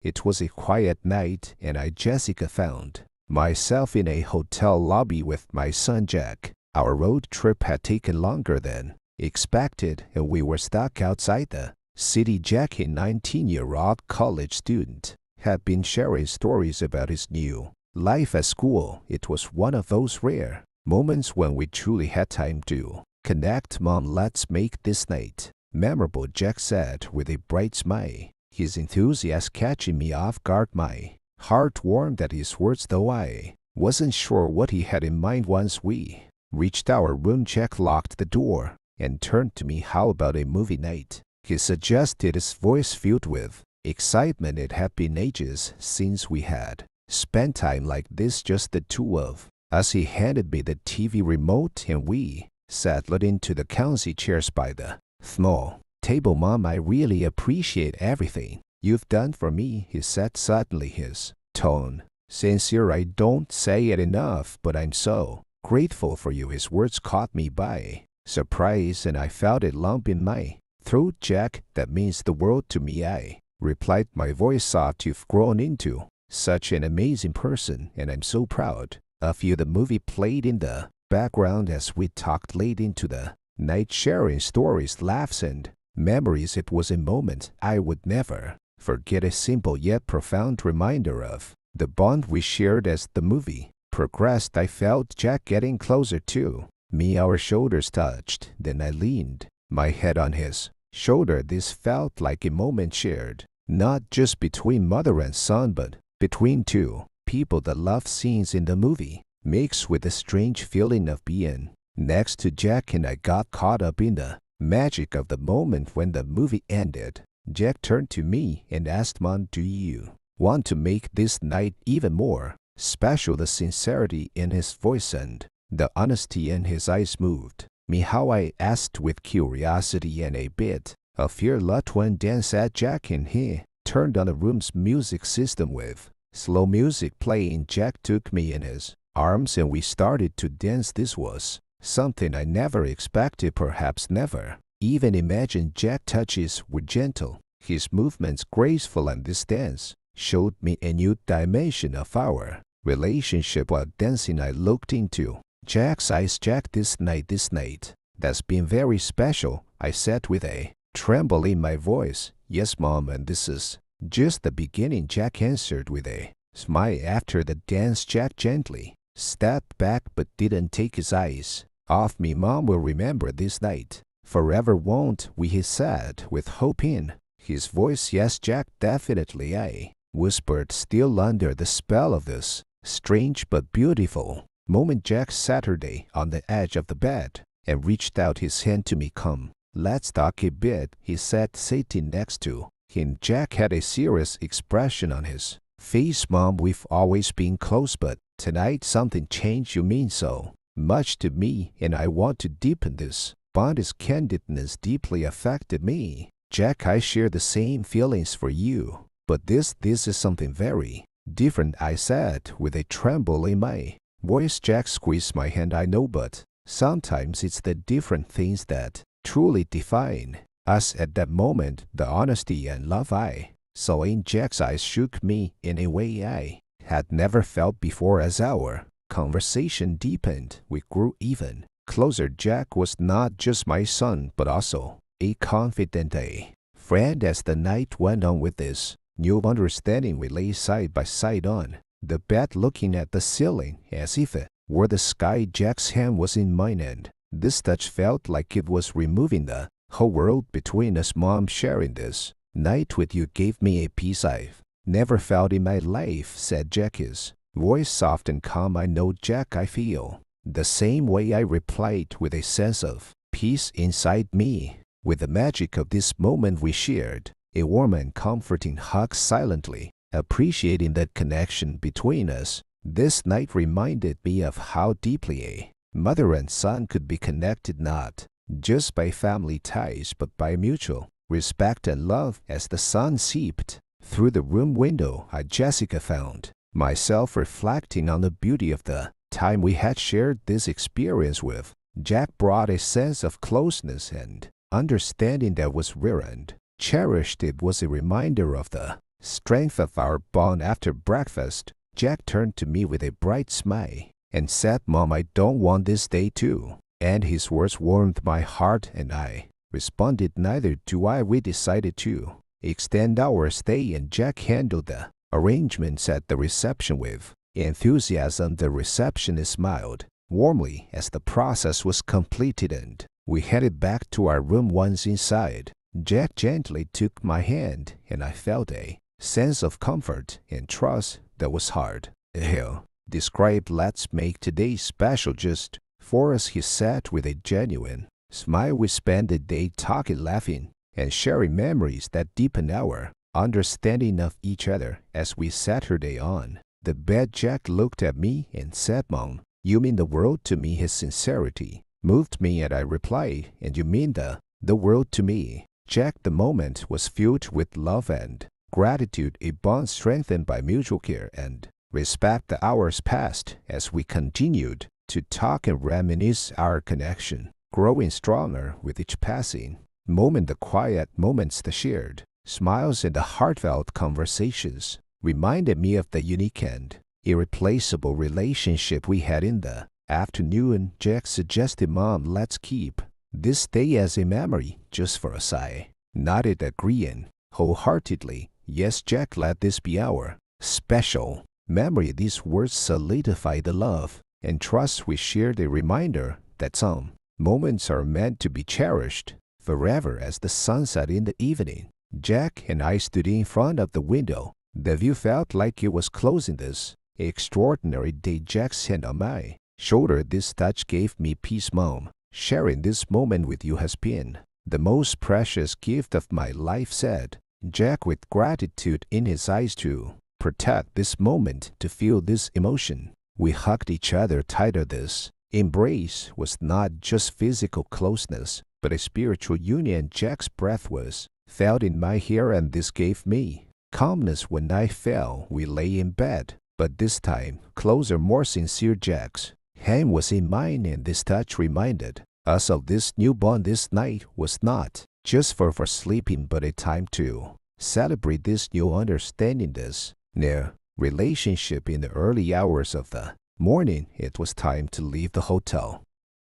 It was a quiet night, and Jessica found myself in a hotel lobby with my son Jack. Our road trip had taken longer than expected, and we were stuck outside the city. Jack, a 19-year-old college student, had been sharing stories about his new life at school. It was one of those rare moments when we truly had time to connect. "Mom, let's make this night memorable," Jack said with a bright smile, his enthusiasm catching me off guard. My heart warmed at his words, though I wasn't sure what he had in mind. Once we reached our room, Jack locked the door and turned to me. "How about a movie night?" he suggested, his voice filled with excitement. It had been ages since we had spent time like this, just the two of us. He handed me the TV remote, and we settled into the cozy chairs by the small table. "Mom, I really appreciate everything you've done for me," he said suddenly, his tone sincere. "I don't say it enough, but I'm so grateful for you." His words caught me by surprise, and I felt a lump in my throat. "Jack, that means the world to me," I replied, my voice soft. "You've grown into such an amazing person, and I'm so proud of you." The movie played in the background as we talked late into the night, sharing stories, laughs, and memories. It was a moment I would never forget, a simple yet profound reminder of the bond we shared. As the movie progressed, I felt Jack getting closer to me. Our shoulders touched, then I leaned my head on his shoulder. This felt like a moment shared, not just between mother and son, but between two people. The love scenes in the movie mixed with the strange feeling of being next to Jack, and I got caught up in the magic of the moment. When the movie ended, Jack turned to me and asked, "Mom, do you want to make this night even more special?" The sincerity in his voice and the honesty in his eyes moved me. "How?" I asked with curiosity and a bit of fear. "Let one dance at Jack," and he turned on the room's music system with slow music playing. Jack took me in his arms and we started to dance. This was something I never expected, perhaps never even imagined. Jack's touches were gentle, his movements graceful, and this dance showed me a new dimension of our relationship. While dancing, I looked into Jack's eyes. "Jack, this night that's been very special," I said with a tremble in my voice. "Yes, Mom, and this is just the beginning," Jack answered with a smile. After the dance, Jack gently stepped back but didn't take his eyes off me. "Mom will remember this night forever, won't we?" he said with hope in his voice. "Yes, Jack, definitely," I whispered, still under the spell of this strange but beautiful moment. Jack sat on the edge of the bed and reached out his hand to me. "Come, let's talk a bit," he said, sitting next to him. Jack had a serious expression on his face. "Mom, we've always been close, but tonight something changed. You mean so much to me, and I want to deepen this bond." His candidness deeply affected me. "Jack, I share the same feelings for you, but this is something very different," I said with a tremble in my voice. Jack squeezed my hand. "I know, but sometimes it's the different things that truly define us." At that moment, the honesty and love I saw in Jack's eyes shook me in a way I had never felt before. As our conversation deepened, we grew even closer. Jack was not just my son, but also a confidant, a friend. As the night went on, with this new understanding, we lay side by side on the bed, looking at the ceiling as if it were the sky. Jack's hand was in mine, and this touch felt like it was removing the whole world between us. "Mom, sharing this night with you gave me a peace I've never felt in my life," said Jack, his voice soft and calm. "I know, Jack, I feel the same way," I replied with a sense of peace inside me. With the magic of this moment, we shared a warm and comforting hug, silently appreciating that connection between us. This night reminded me of how deeply a mother and son could be connected, not just by family ties, but by mutual respect and love. As the sun seeped through the room window, Jessica found myself reflecting on the beauty of the time we had shared. This experience with Jack brought a sense of closeness and understanding that was rare and cherished. It was a reminder of the strength of our bond after breakfast, Jack turned to me with a bright smile and said, "Mom, I don't want this day too." And his words warmed my heart, and I responded, "Neither do I." We decided to extend our stay, and Jack handled the arrangements at the reception with enthusiasm. The receptionist smiled warmly as the process was completed, and we headed back to our room. Once inside, Jack gently took my hand, and I felt a sense of comfort and trust that was hard. "He'll describe, let's make today special just for us," he said with a genuine smile. We spent the day talking, laughing, and sharing memories that deepened our understanding of each other. As we Saturday on the bed, Jack looked at me and said, "Mom, you mean the world to me." His sincerity moved me, and I replied, "And you mean the world to me." Jack, the moment was filled with love and gratitude, a bond strengthened by mutual care and respect. The hours passed as we continued to talk and reminisce, our connection growing stronger with each passing moment. The quiet moments, the shared smiles, and the heartfelt conversations reminded me of the unique and irreplaceable relationship we had. In the afternoon, Jack suggested, "Mom, let's keep this day as a memory just for us." I nodded, agreeing wholeheartedly. "Yes, Jack, let this be our special memory." These words solidified the love and trust we shared, a reminder that some moments are meant to be cherished forever. As the sun set in the evening, Jack and I stood in front of the window. The view felt like it was closing this extraordinary day. Jack's hand on my shoulder, this touch gave me peace. "Mom, sharing this moment with you has been the most precious gift of my life," said Jack with gratitude in his eyes. "To protect this moment, to feel this emotion." We hugged each other tighter. This embrace was not just physical closeness, but a spiritual union. Jack's breath was felt in my hair, and this gave me calmness when I fell. We lay in bed, but this time closer, more sincere. Jack's hand was in mine, and this touch reminded us of this new bond. This night was not just for sleeping, but a time to celebrate this new understanding, this new relationship. In the early hours of the morning, it was time to leave the hotel.